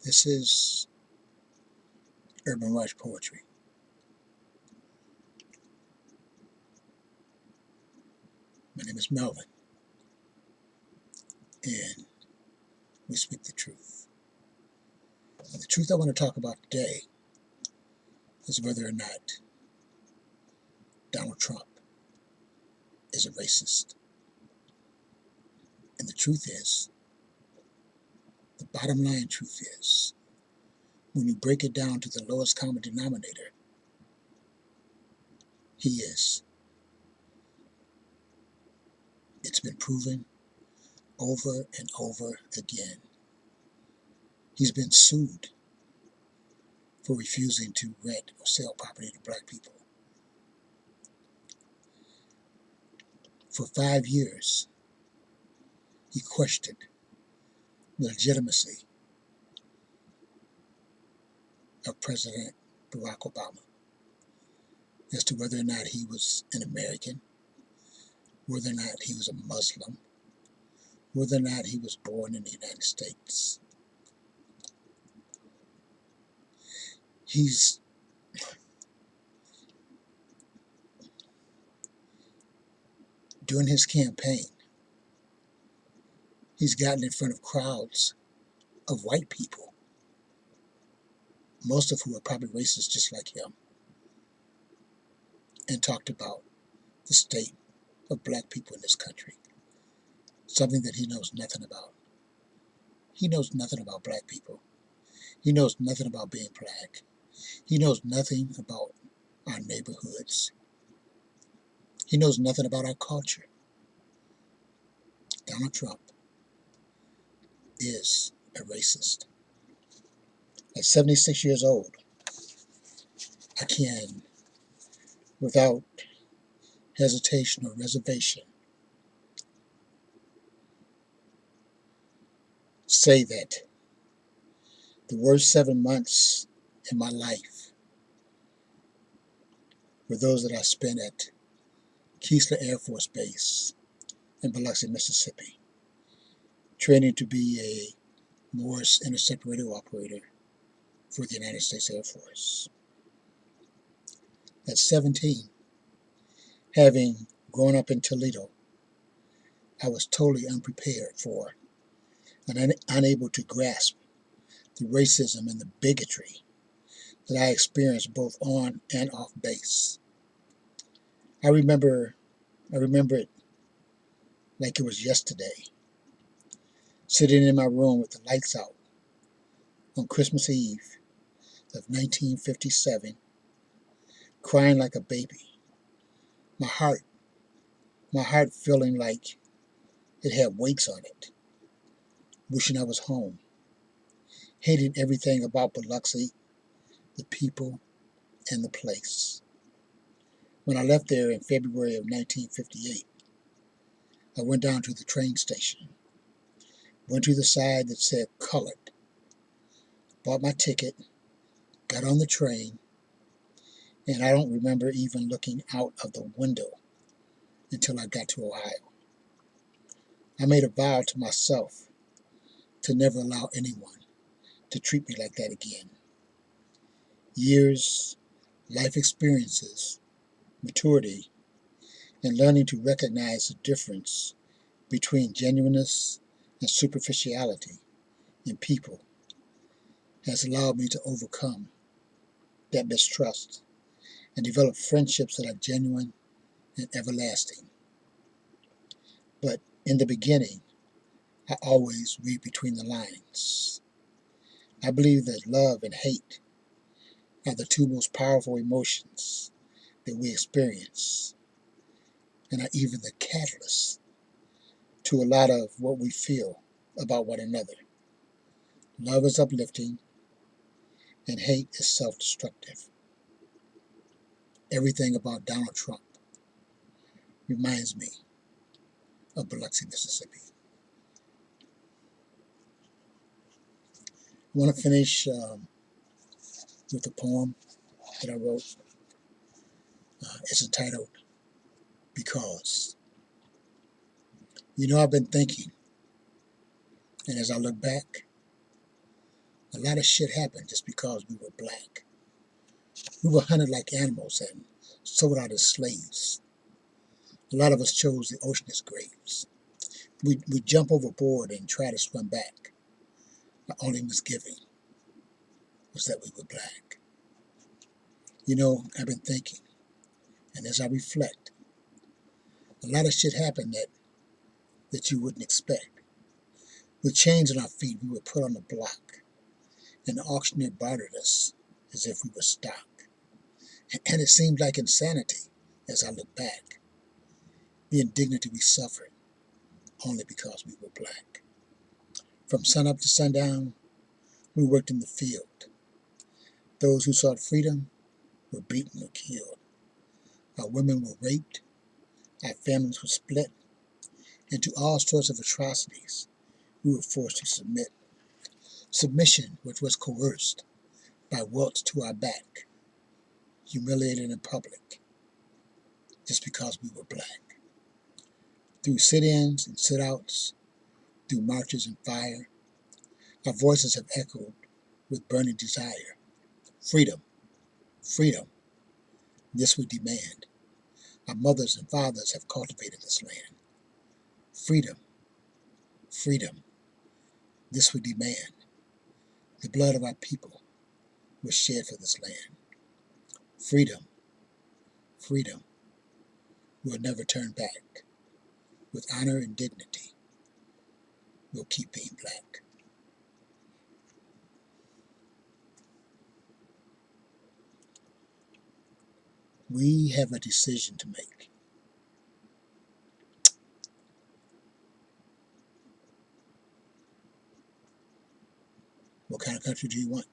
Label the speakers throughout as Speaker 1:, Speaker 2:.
Speaker 1: This is Urban Rush Poetry. My name is Melvin, and we speak the truth. The truth I want to talk about today is whether or not Donald Trump is a racist. And the truth is, the bottom line truth is, when you break it down to the lowest common denominator, he is. It's been proven over and over again. He's been sued for refusing to rent or sell property to black people. For 5 years, he questioned the legitimacy of President Barack Obama as to whether or not he was an American, whether or not he was a Muslim, whether or not he was born in the United States. He's during his campaign, he's gotten in front of crowds of white people, most of who are probably racist just like him, and talked about the state of black people in this country, something that he knows nothing about. He knows nothing about black people. He knows nothing about being black. He knows nothing about our neighborhoods. He knows nothing about our culture. Donald Trump is a racist. At 76 years old, I can, without hesitation or reservation, say that the worst 7 months in my life were those that I spent at Keesler Air Force Base in Biloxi, Mississippi, training to be a Morse intercept radio operator for the United States Air Force. At 17, having grown up in Toledo, I was totally unprepared for and unable to grasp the racism and the bigotry that I experienced both on and off base. I remember it like it was yesterday, sitting in my room with the lights out on Christmas Eve of 1957, crying like a baby. My heart feeling like it had weights on it, wishing I was home, hating everything about Biloxi, the people, and the place. When I left there in February of 1958, I went down to the train station, went to the side that said colored, bought my ticket, got on the train, and I don't remember even looking out of the window until I got to Ohio. I made a vow to myself to never allow anyone to treat me like that again. Years, life experiences, maturity, and learning to recognize the difference between genuineness and superficiality in people has allowed me to overcome that mistrust and develop friendships that are genuine and everlasting. But in the beginning, I always read between the lines. I believe that love and hate are the two most powerful emotions that we experience and are even the catalyst to a lot of what we feel about one another. Love is uplifting and hate is self-destructive. Everything about Donald Trump reminds me of Biloxi, Mississippi. I want to finish with a poem that I wrote. It's entitled Because. You know, I've been thinking, and as I look back, A lot of shit happened just because we were black. We were hunted like animals and sold out as slaves. A lot of us chose the ocean as graves. We jump overboard and try to swim back. My only misgiving was that we were black. You know, I've been thinking, and as I reflect, a lot of shit happened that you wouldn't expect. With chains on our feet, we were put on the block, and the auctioneer bartered us as if we were stock. And it seemed like insanity as I look back, the indignity we suffered only because we were black. From sunup to sundown, we worked in the field. Those who sought freedom were beaten or killed. Our women were raped, our families were split, and to all sorts of atrocities we were forced to submit. Submission which was coerced by welts to our back, humiliated in public, just because we were black. Through sit-ins and sit-outs, through marches and fire, our voices have echoed with burning desire. Freedom, freedom, this we demand. Our mothers and fathers have cultivated this land. Freedom, freedom, this we demand. The blood of our people was shed for this land. Freedom, freedom, we'll never turn back. With honor and dignity, we'll keep being black. We have a decision to make. What kind of country do you want?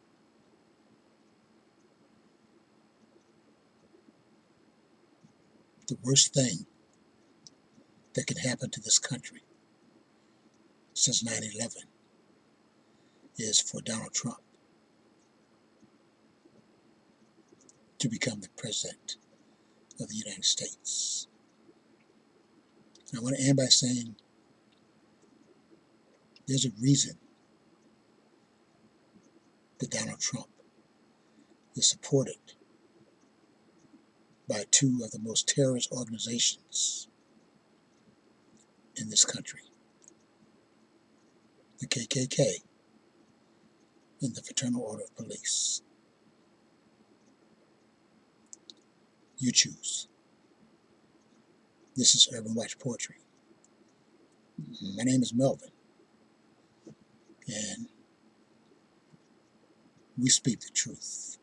Speaker 1: The worst thing that can happen to this country since 9/11 is for Donald Trump to become the president of the United States. And I want to end by saying there's a reason that Donald Trump is supported by two of the most terrorist organizations in this country, the KKK and the Fraternal Order of Police. You choose. This is Urban Watch Poetry. My name is Melvin, and we speak the truth.